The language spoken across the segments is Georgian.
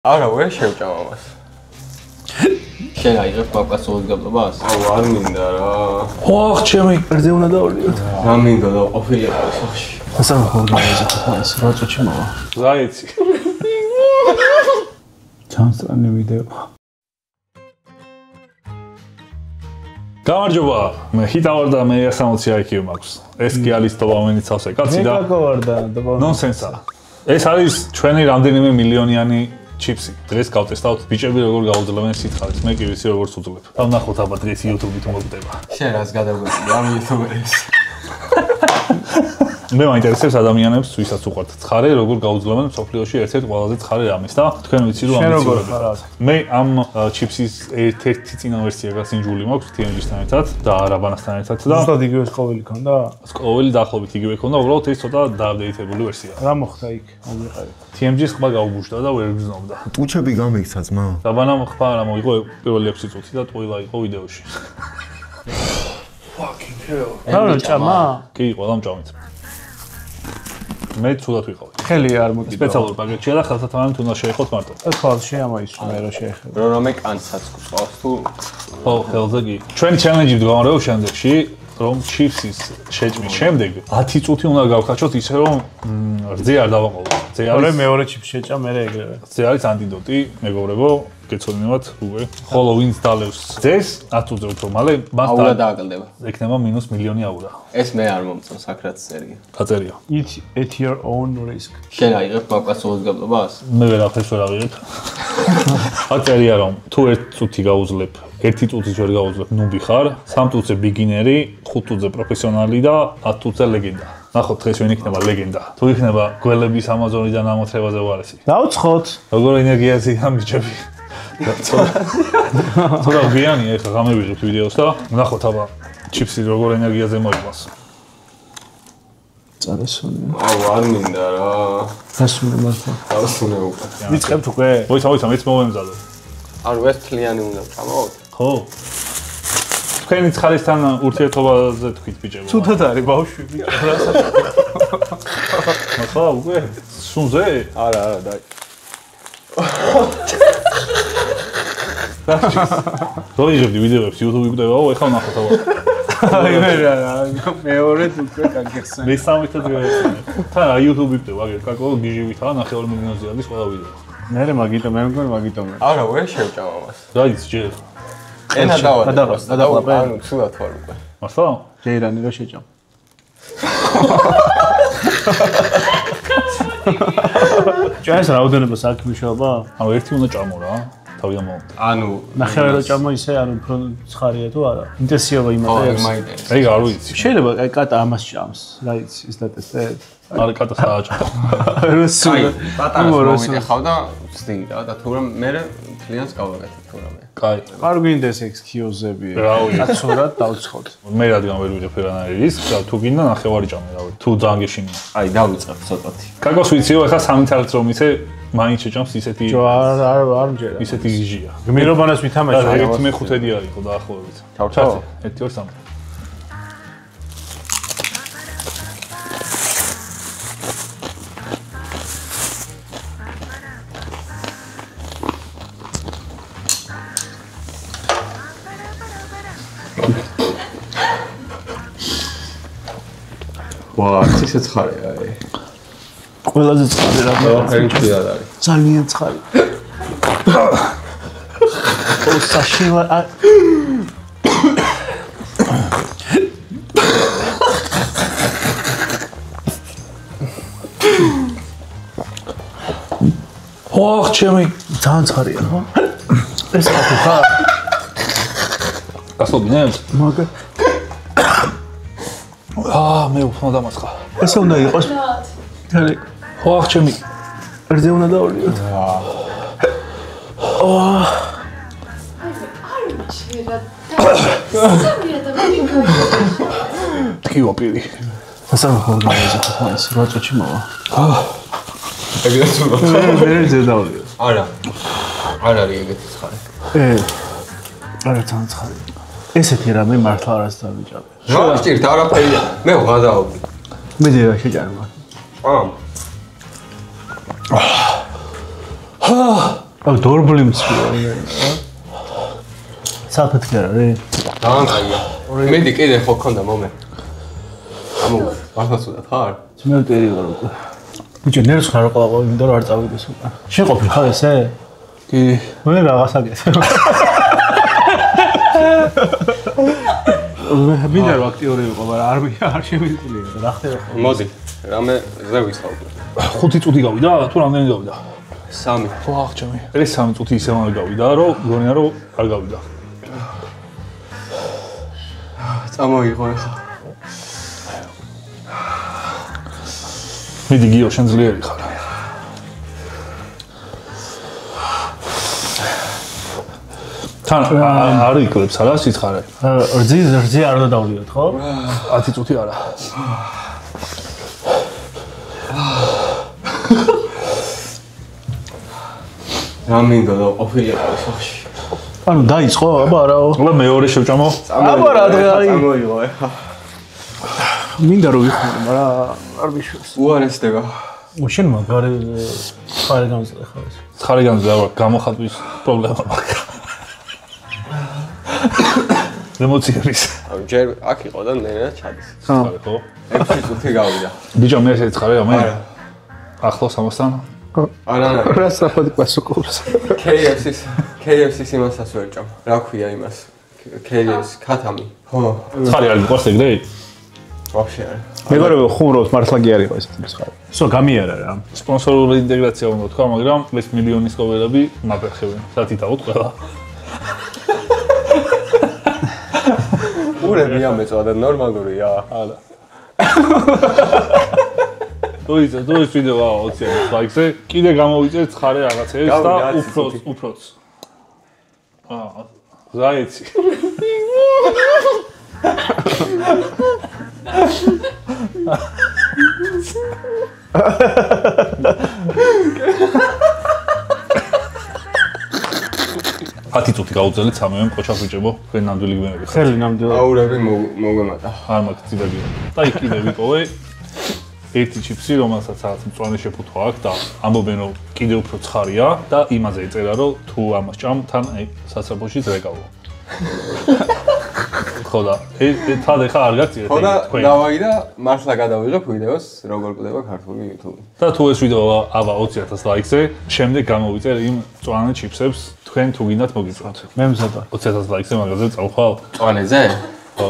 არა, ვერ შევჭამ ამას. შენ აიღებ პაპასოვის გაბლობას? აუ, არ მინდა რა. ოხ, ჩემი კერძე უნდა დავლიოთ. რა მინდა და ყოფილიყო სახში. ასაა ხოლმე ეს როწოჩი მოვა. ზაიცი. ჩანსტრანი ვიდეო. გამარჯობა, მე ჰიტა ვარ და მე 160 IQ მაქვს. ეს კი არის დოპამინის ცალსე კაცი და ნონსენსა. ეს არის ჩვენი რამდენიმე მილიონიანი ჩიპსი. დღეს გავტესტავთ ბიჭები როგორ გაუძლებენ სითხარით. მე კი ვიცი როგორ უძლებ. დავნახოთ აბა დღეს YouTube-ით მოგვდება. შენ რას გადაგვეცი ამ YouTube-ს? მე მაინტერესებს ადამიანებს, ვისაც უყვართ ცხარე, როგორ გაუძლებენ სოფლიოში ერთ-ერთ ყველაზე ცხარე რამეს და თქვენ ვიცი რომ ამის მე ამ ჩიპსის ერთ-ერთი წინა ვერსია გასინჯული მაქვს TMG-სთან ერთად და არაბანასთან ერთად და ზუსტად იგივე ყოველი ქონდა? ყოველი დაახლოებით იგივე ქონდა, უბრალოდ ეს ცოტა დააპდეიტებული ვერსია. რა მოხდა იქ? ამიყარეთ. TMG-ს ხმა გაუბუშდა და ვერ გზნობდა. უჩები გამიქცა ძმა. დაბანამ ხმა რა მოიღო პირველი 6 წუთი და ტყუილა იყო ვიდეოში. Fucking hell. რა ჭამა? კი, ყველამ ჭამეთ. მე ცუდად ვიყავი. ხელი არ მოკიდა. სპეციალურ პაკეტშია და ხელსათავანი უნდა შეეხოთ მარტო. ეს ხალხი ამაისო მე რა შეეხება. რამე კანცაც გყავს თუ? ხო, ხელზე კი. ჩვენი ჩელენჯი მდგომარეობს შემდეგში, რომ ჩიფსის შეჭმის შემდეგ 10 წუთი უნდა გავხაჩოთ ისე რომ რძე არ დავაყოლოთ. რძე არის მეორე ჩიფს შეჭა მე ეგრევე. რძე არის ანტიდოტი, მეგობრებო, გეცოდინებათ უკვე. ხოლო ვინც დალევს რძეს, 10 წუთზე უფრო მალე მას აურა დააკლდება. ექნება -1,000,000 აურა. ეს მე არ მომწონს აკრაც სერგი. გაწერია. Eat at your own risk. შენ აიღებ პაპასოვის გაბლობას? მე ვერაფერს ვერ ავიღებ. აწერია რომ თუ 1 წუთი გაუძლებ, 1 წუთიც ვერ გაუძლებ, ნუბი ხარ, 3 წუთზე ბიგინერი, 5 წუთზე პროფესიონალი და 10 წუთზე ლეგენდა. ნახოთ დღეს ვინ იქნება ლეგენდა. თუ იქნება გველების ამაზონიდან ამოთრებაზე უარესი. დავცხოთ. როგორ ენერგიაზე ამიჭები. ცოტა გვიანია ეხლა გამევიღებთ ვიდეოს და ნახოთ აბა ჩიფსი როგორ ენერგიაზე მოიყვანს. წარესუნე. აუ, არ მინდა რა. დასუნე მართლა. დავსუნე უკვე. ვიწყებთ უკვე? მოიცა, მეც მომემზადე. არ ეს თლიანი უნდა ვჭამოთ? ხო. თქვენი ცხარისთან ურთიერთობაზე თქვით ბიჭებო. ცუდად არის ბავშვი ბიჭო. მართლა უკვე? სუნზე? არა, დაი. როიღებდი ვიდეოებს YouTube-ი გვდებაო, ეხლა ნახოთ აბა. აი მე რა, მეორედ უკვე გაგიხსენე. მესამეთად გავიხსენე. თან YouTube-ი გვდება, აგერ კაკო გიჟივითაა 9 მილიონზე არის ყველა ვიდეო. მე მაგიტომ, მე მგონი მაგიტომ. არა, ვერ შევჭამ ამას. რა იცი ჯერ? ენა გადაყვა. ანუ ცუდად ვარ უკვე. მართლა? ჯეირანი რა შეჭამ. ჭაის რაოდენობა საქმე მშობა? ანუ ერთი უნდა ჭამო რა. თავიდან მოვა. ანუ ნახევარი რო ჭამო ისე ანუ უფრო ცხარია თუ არა? ინტენსივობა იმადა ეს. მაინტერესებს. ეგ არ ვიცი. შეიძლება აი კატა ამას ჭამს. რა იცი, ის დატესტეთ? არა კატა სააჭა. აი, პატარას მომიტეხავ და ვწდი რა და თუ რომ მე თლიანს გავაკეთებ თუ რამე. კაი. არ გვინდეს ექსკიუზები. რა ვიცი. კაცურად დავცხოთ. მე რადგან ვერ ვიღებ ვერანაირის, თუ გინდა ნახევარი ჭამე რავი. თუ ძალიან გეშინია. აი, დავიწყებ ცოტათი. კაკოს ვიციო, ეხლა 3 წელს რომ იცე, მაინც შეჭამს ისეთი არ მჯერა. ისეთი გიჟია. გმირობანას ვითამაშე. რა, 1/5 იყო დაახლოებით. ჩავ. 1 2 3. ვა, ისე ცხარეა აი. ყველაზე ცხარე რა. ყველაფერი მშვიდად არის. ძალიან ცხარე. ო საშილა ოხ, ჩემი ძალიან ცხარია ხო? ეს ხა. გასულდინებს? მაგა მე უფრო დამასხა. ეს უნდა იყოს. თალე. ოხ, ჩემი რძე უნდა დავლიოთ. ტკივა პირი. ასაა ხოლმე ეს როწოჩი მოვა. ეგრეთ უნდა. მე რძე დავლიოთ. არა. არ არის ეგეთი ცხარე. არა თან ცხარე. ესეთი რამე მართლა არას დავიჭამე. რა გჭირთ არაფერია. მე ვღადაობდი. მე ძერა შეჭამე. დორბლი მცირე. საფეთქი არ არის? დაანყია. მედი კიდე ხო ქონდა მომე. ამო, ვახასუდა ხარ? ძმები პერიოდი უკვე. ბიჭო, ნერვს ხარ ყავა, იმიტომ რომ არ წავიდეს უკვე. შენ ყოფილი ხარ ესე? კი. მე რაღაცა გესე. მინდა რომ აქტიური ვიყო, მაგრამ არ შემიძლია. რა ხდება? მოდი, რამე ზე ვისაუბრე. 5 წუთი გავიდა, თუ რამდენი გავიდა? 3. ხო, აღჭამი. ეს 3 წუთი ისე არ გავიდა, რომ გონია რომ არ გავიდა. წამოიღო ახლა. მიდი გიო, შენ ძლიერი ხარ. თან არ იკლებს არა სიცხარე. რძი არ უნდა დავდიოთ, ხო? 10 წუთი არა. რამინდა და ყოფილიყო სახში. ანუ დაიწყო, აბა არაო. აბა მეორე შევჭამო. აბა რა დღე არის? წამოიღო ახლა. მინდა რომ ვიხმარო, მაგრამ არ ვიშვებს. უარესდება. შენ მაგარი ხარი გამძლე ხარ ეს. ხარი გამძლე გამოხატვის პრობლემა მაქვს. ემოციების. ანუ ჯერ აქ იყო და ნენა ჩადის. ხარი ხო? 6 წუთი გავიდა. ბიჭო მე ესე ხარია მე. ახლოს ამასთან. არა. რა საფრთხე პასუხობს. KFC-ს იმასაც ვერჭამ. რა ქვია იმას? KFC ქათამი. ხო. ხარი არ გიყვარს ეგრე? ვაფშე არა. მეგობრებო, ხუმრობთ მართლა კი არ იყო ეს ხარი. სო გამიარა რა. სპონსორული ინტეგრაცია უნდა თქვა, მაგრამ ეს მილიონის კოვერები მაფერხებენ. სათითაოდ ყველა. ურები ამეწოდა ნორმალურია. არა. თუ ის ვიდეო 20 ლაიქზე, კიდე გამოვიწევთ ხარე რაღაცებს და უფროც. ზაიცი. ათი წუთი გაუძელეთ სამივე მყოჩა ბიჭებო, თქვენ ნამდვილი გმენები ხართ. ხელი ნამდვილად. აურები მოგემატა. არ მაქვს ძიბები. და იქ კიდე ვიპოვე ერთი ჩიპსი, რომელსაც რაღაც მწვანე შეფუთვა აქვს და ამბობენ რომ კიდე უფრო ცხარია და იმაზე ეწერა რომ თუ ამას ჭამ, თან აი სასწრაფოში ზრეკავო. ხო და თან ხა არ გაწიეთ თქვენ. ხო და დავაი და მართლა გადავიღებ ვიდეოს როგორ ყდება ქართული YouTube. და თუ ეს ვიდეო აბა 20000 ლაიქზე, შემდეგ გამოვიწერ იმ მწვანე ჩიპსებს თქვენ თუ გინდათ მოგიწვათ. მე მზადა. 20000 ლაიქზე მაგაზე წავხვალ. მწვანეზე? ხო.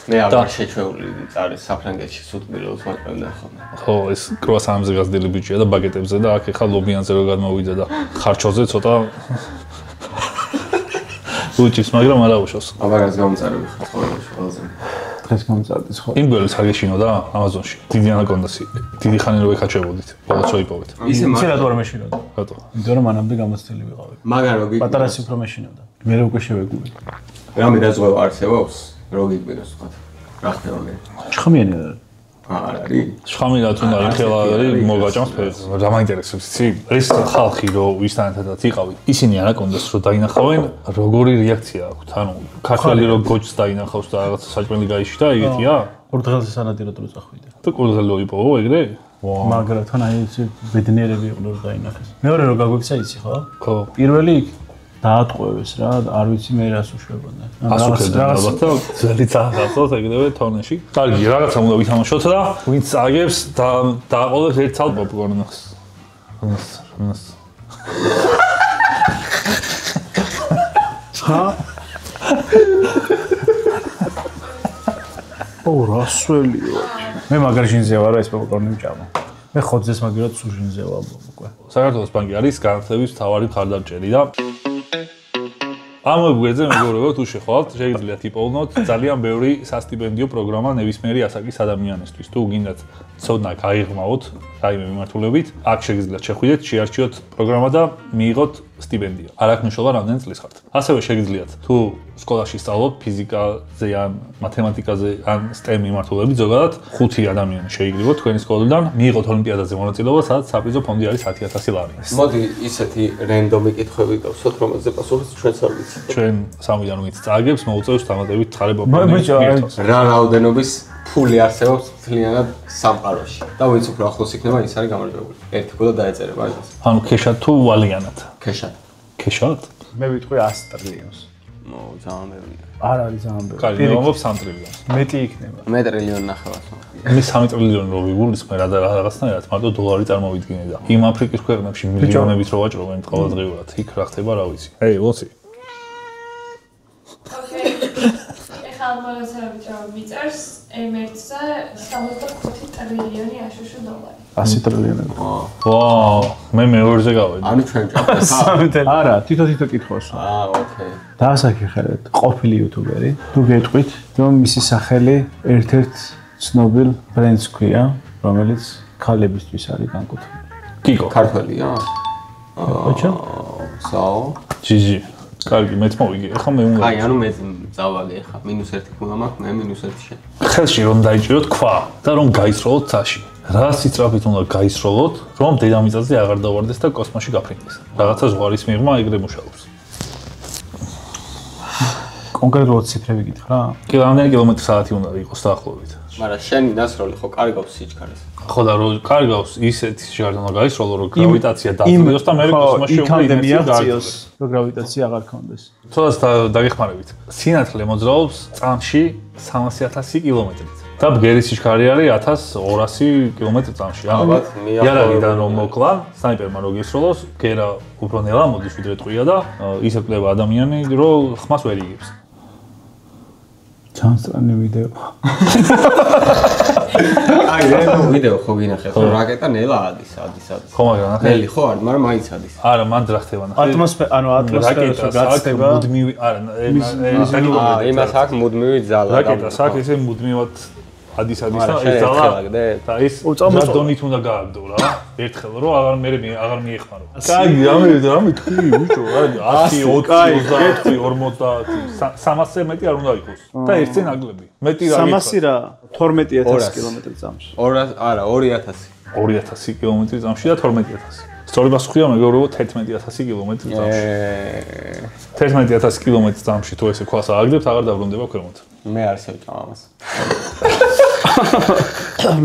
მე არ შეჩეული წარი საფრანგეთში სუტბილოს მაყევდა ხოლმე. ხო, ეს კრუასანებზე გაზრდილი ბიჭია და ბაგეტებზე და აქ ეხა ლობიანზე რო გადმოვიდა და ხარჩოზე ცოტა უჩის, მაგრამ არა უშავს. აბაგას გამწარები ხო ყველაზე. დღეს გამწარდეს ხო? იმ გველს აგეშინო და Amazon-ში. დიდი ანაკონდასი. დიდი ხანი რო ეკაჩებოდით. ბოლოს ვიპოვეთ. ისე რატო არ მეშინოდა? რატო? იმიტომ რომ მანამდე გამოცდილი ვიყავი. მაგარ რო გიგ პატარა სიფრო მეშინოდა. მე რო უკვე შევეგული. რამე დაზღვევა არსებობს? რო გიგბინოს თქვა. რა ხდება მე? შხამიანი არ არის. არ არის. შხამი რა თუნდა არის ხელა არის მოგაჭამს ფერს. რა მაინტერესებს იცი? ეს ხალხი რო ვისთანათაც იყავი, ისინი ანაკონდას რო დაინახავენ, როგორი რეაქცია აქვთ? ანუ ქართველი რო გოჯს დაინახავს და რაღაც საჭმელი გაიშიდა, იგეთია? ყურდღელზე სანადიროდ რო წახვიდა. თუ ყურდღელი ვიპოვო ეგრე? მაგრამ აი ეს ბედნიერები იყო რო დაინახეს. მეორე რო გაგვიქცა იცი ხო? ხო. პირველი დაატყვევეს რა, არ ვიცი მე რას უშვებოდნენ. ასუქებდნენ ალბათ და ძველი წაღწევს ეგრევე თონეში. კარგი, რაღაცა უნდა ვითამაშოთ და ვინც წაგებს და დააყოლოთ ერთ ცალ პოპკორნს. რასველიო. მე მაგარ ჟინზე ვარ ეს პოპკორნი მჭამა. მე ხოძეს მაგერად სულ ჟინზე ვარ უკვე. საქართველოს ბანკი არის განათლების მთავარი მხარდამჭერი და ამ გვერდზე მეგობრებო თუ შეხვალთ შეგიძლიათ იპოვნოთ ძალიან ბევრი სასტიპენდიო პროგრამა ნებისმიერი ასაკის ადამიანისთვის. თუ გინდათ ცოდნა გაიღმაოთ რაიმე მიმართულებით, აქ შეგიძლიათ შეხვიდეთ, შეარჩიოთ პროგრამა და მიიღოთ სტიპენდია. არ აქვს მნიშვნელობა რამდენი წლის ხართ. ასევე შეგიძლიათ თუ სკოლაში სწავლობთ ფიზიკაზე ან მათემატიკაზე ან STEM მიმართულებით, ზოგადად 5 ადამიანი შეიგრიბოთ თქვენი სკოლიდან, მიიღოთ ოლიმპიადაზე მონაწილეობა, სადაც საპრიზო ფონდი არის 10000 ლარი. მოდი ისეთი რენდომი კითხვები გავსვათ, რომელზე პასუხს ჩვენც არ ვიცით. ჩვენ სამიდან ვინც წააგებს, მოუწევს დამატებით ცხარე პოპკორნი. რა რაოდენობის ფული არსებობს მთლიანად სამყაროში და ვინც უფრო ახლოს იქნება, ის არის გამარჯვებული. ერთი ფულა დაეწერება იმას. ანუ ქეშად თუ ვალიანად? ქეშად. ქეშად? მე ვიტყვი 100 ტრილიონს. ძალიან ბევრია. არ არის ძალიან ბევრი. კაი, მე ვამბობ 3 ტრილიონს. მეტი იქნება. მე ტრილიონი ნახევარს. მე 3 ტრილიონი რო ვიგულისხმე რაღაცნაირად მარტო დოლარი წარმოვიდგინე და იმ აფრიკის ქვეყნებში მილიონებით რო ვაჭრობენ ყოველდღიურად, იქ რა ხდება რა ვიცი. ეი, ლოცი. ეხლა მოგესალმებით რა ვიწერს M1-ზე 75 ტრილიონი აშშ დოლარი. 100 ტრილიონი. ვაუ, მე მეორზე გავედი. ანუ ჩვენ ჭაფეთ. არა, თვითონ კითხავს. ოკეი. დაასაკითხეთ, ყოფილი იუთუბერი. თუ გეტყვით, რომ მისი სახელი ერთ-ერთ ცნობილ ბრენდს ქვია, რომელიც ქალებისთვის არის განკუთვნილი. კიკო. ქართველია? ოჩა? საო. ჯიჯი. კარგი, მეც მოვიგე. ეხლა მე უნდა. აი, ანუ მე წავაგე ეხლა -1 ქულა მაქვს, მე -1 შენ. ხელში რომ დაიჭიროთ ქვა და რომ გაისროლოთ ცაში. რა სიწრაფით უნდა გაისროლოთ, რომ დედამიწაზე აღარ დავარდეს და კოსმოსში გაფრინდეს. რაღაცა ზღვარის მიღმა ეგრე მუშაობს. კონკრეტულად ციფრები გითხრა? რამდენი კილომეტრი/საათი უნდა იყოს დაახლოებით? მაგრამ შენი დასროლი ხო კარგავს სიჩქარეს. ხო და რო კარგავს ისეთი სიჩქარე უნდა გაისროლო, რომ გრავიტაცია დაძლევს და მე კოსმოსში იქამდე მიაღწიოს, რომ გრავიტაცია აღარ ქონდეს. ცოტას დაგეხმარებით. სინათლე მოძრაობს წამში 300.000 კილომეტრით. და ბგერის სიჩქარე არის 1200 კილომეტრი წამში. ალბათ იარაღიდან რომ მოკლა, სნაიპერმა რო გისროლოს, გერა უფრო ნელა მოდის ვიდრე ტყვია და ისე კლება ადამიანი, რომ ხმას ვერ იგებს. ჩანსტრანი ვიდეო. აი, რემო ვიდეო ხო გინახეთ, რომ რაკეტა ნელა ადის. ხო, მაგრამ ნახე. ნელი ხო არის, მაგრამ მაინც ადის. არა, მან ძრა ხდება ნახე. ატმოსფეროს გაცდება. მუდმივი, არა, იმას აქვს მუდმივი ძალა. რაკეტას აქვს ესე მუდმივად ადის და ეს ძალა და ის დონით უნდა გააგდო რა. ერთხელ რომ აღარ მიეხმარო. კარგი, რამე თქვი, ბიჭო, 100, 20, 40, 300-ზე მეტი არ უნდა იყოს. და ერთზე ნაკლები. მეტი რა გიქხა. 300 რა, 12000 კილომეტრი წამში. 200, არა, 2000. 2000 კილომეტრი წამში და 12000. სწორი პასუხია მეგობრებო 11000 კილომეტრი წამში. 11000 კილომეტრი წამში თუ ესე ქვას ააგდებთ, აღარ დაბრუნდება ქვემოთ. მე არ შევჭამ ამას.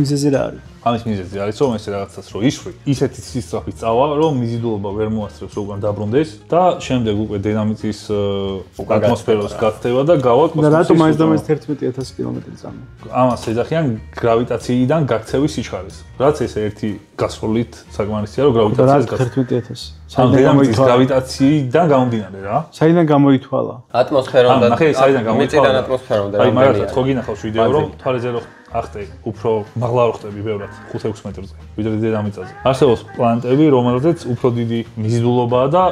მიზეზი რა არის? ამის მიზეზი არის რომ ესე რაღაცას რო ისვრი, ისეთი სისწრაფით წავა, რომ მიზიდულობა ვერ მოასწრებს როგორ დაბრუნდეს და შემდეგ უკვე დედამიწის ატმოსფეროს გაცდება და გავა კოსმოსში. და რატომ მაინც 11000 კილომეტრი წამი? ამას ეძახიან გრავიტაციიდან გაქცევის სიჩქარეს. რაც ესე ერთი გასროლით საკმარისია რომ გრავიტაციას გაქცევა. 11000. დედამიწის გრავიტაციიდან გამომდინარე რა. საიდან გამოითვალა? ატმოსფეროდან. ნახე, საიდან გამოითვალა? მეტიდან ატმოსფეროდან. აი, მაგალითად, ხო გინახავს ვიდეო, რომ თვალეზე რო ახტე, უფრო მაღლა რო ხტები ბევრად, 5-6 მეტრზე, ვიდრე დედამიწაზე. არსებობს პლანეტები, რომელზეც უფრო დიდი მიზიდულობაა და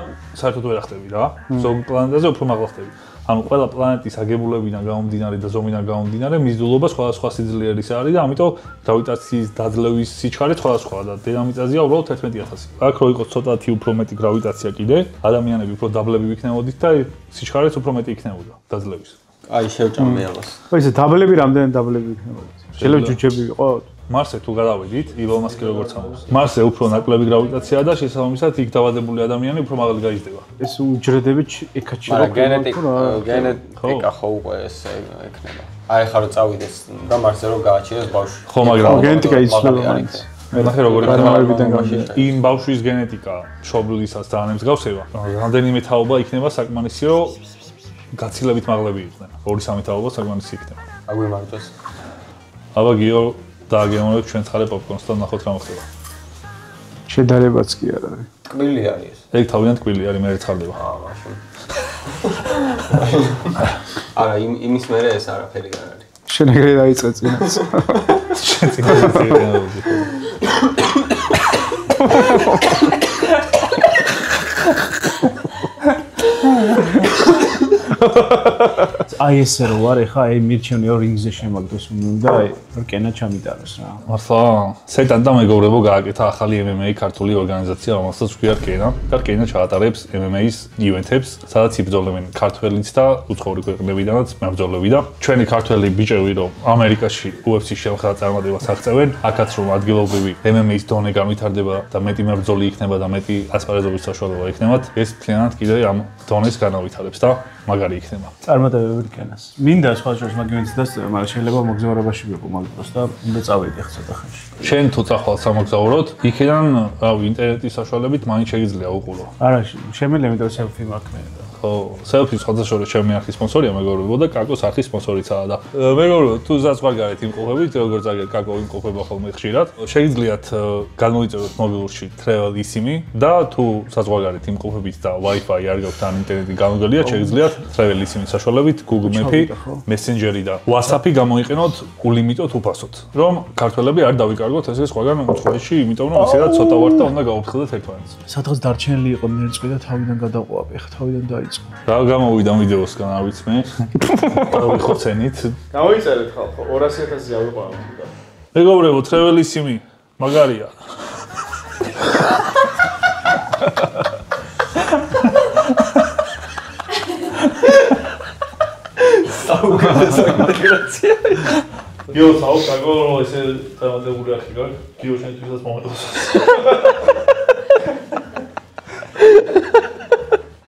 საერთოდ ვერ ახტები რა. ზოგ პლანეტაზე უფრო მაღლა ხტები. ანუ ყველა პლანეტის აგებულებიდან გამომდინარე და ზომიდან გამომდინარე მიზიდულობა სხვადასხვა სიძლიერის არის და ამიტომ გრავიტაციის დაძლევის სიჩქარე სხვადასხვაა და დედამიწაზეა უბრალოდ 11000. აქ რო იყოს ცოტათი უფრო მეტი გრავიტაცია კიდე, ადამიანები უფრო დაბლები ვიქნებოდით და სიჩქარეც უფრო მეტი იქნებოდა დაძლევის. აი, შევჭამ მე ამას. ხო, ესე დაბლები რამდენი დაბლები იქნებოდა? შეიძლება ჯუჯები ვიყოთ? მარსზე თუ გადავედით, ილონ მასკი როგორც ამბობს. მარსზე უფრო ნაკლები გრავიტაციაა და შესაბამისად იქ დავადებული ადამიანი უფრო მაღალი გაიზრდება. ეს უჯრედები ეკაჩი რა გენეტიკა ხო უკვე ესე ექნება. აი ხარო წავიდეს და მარსზე რო გააჩერეს ბავშვი. ხო, მაგრამ გენეტიკა იცვლება მაინც. ნახე როგორ განმავლობიდან გამომდინარე. იმ ბავშვის გენეტიკა მშობლისაც ძალიან მსგავსება. რამდენიმე თაობა იქნება საკმარისი, რომ გაცილებით მაღლები იყვნენ. 2-3 თაობა საკმარისი იქნება. აგვიმართოს. აბა გიო დააგემოვნებთ ჩვენ ცხარე პოპკორნს და ნახოთ რა მოხდება. შედარებაც კი არ არის. ტკბილი არის. ეგ თავიდან ტკბილი არის, მე ცხარდება. მაშინ. არა, იმის მერე ეს არაფერი არ არის. შენ ეგრე დაიწყე წინაც. შენ წინაც დაიწყე. აი ესე რო ვარ ეხა აი მირჩენე რინგზე შემაგდეს უნდა აი რკენა ჩამიტაროს რა. მართლა სეტად და მეგობრებო გააკეთა ახალი MMA ქართული ორგანიზაცია, რომელსაც ვქვია რკენა. და რკენა ჩაატარებს MMA-ის ივენთებს, სადაც იბრძოლებენ ქართველიც და უცხოური ქვეყნებიდანაც მებრძოლები და ჩვენი ქართველი ბიჭები რომ ამერიკაში UFC-ში შემხდა წარმატებას აღწევენ, აქაც რომ ადგილობრივი MMA-ის დონე განვითარდება და მეტი მებრძოლი იქნება და მეტი ასპარეზობის საშუალება იქნებათ, ეს მთლიანად კიდე ამ დონეს განავითარებს და მაგარი იქნება. წარმატებები რკენას. მინდა სხვა შორის მაგინიც დასწრება, მაგრამ შეიძლება მოგზაურობაში ვიყო მაგდროს და უნდა წავედი ახლა ცოტა ხანში. შენ თუ წახვალ სამოგზაუროდ, იქიდან, რავი, ინტერნეტის საშუალებით მაინც შეგიძლია უყურო. არა, შემიძლია, იმიტომ რომ სელფი მაქვს მე. ხო, სელფი სხვადასხვა ჩემი არხის სპონსორია მეგობრებო და კაკოს არხის სპონსორიცაა და მეგობრებო, თუ საზღვარგარეთ იმყოფებით, როგორც აგერ კაკო იმყოფება ხოლმე ხშირად, შეგიძლიათ გამოიწეროთ მობილურში travel eSIM-ი და თუ საზღვარგარეთ იმყოფებით და Wi-Fi არ გაქვთ ან ინტერნეტი გამოგელიათ, შეგიძლიათ travel eSIM-ის საშუალებით Google Map-ი, Messenger-ი და WhatsApp-ი გამოიყენოთ ულიმიტოდ უფასოდ, რომ ქართველები არ დავიკარგოთ ესე სხვაგან უცხოეთში, იმიტომ რომ ისედაც ცოტა ვართ და უნდა გავუფრთხილდეთ ერთმანეთს. სადღაც დარჩენილი იყო ნერწყვი და თავიდან გადაყვავი, ახლა თავიდან დაიწყო. რა გამოვიდა ვიდეოსგან, არ ვიცი მე. გავიხოცენით. გამოიწერეთ ხალხო, 200.000-ზე ავიყვაო. მეგობრებო, travel eSIM-ი მაგარია. საუკეთესო ინტეგრაცია. გიო, საუკეთესო, ესე დამატებული არქი გაქვს. გიო, შენ თვითონ მომეწონს.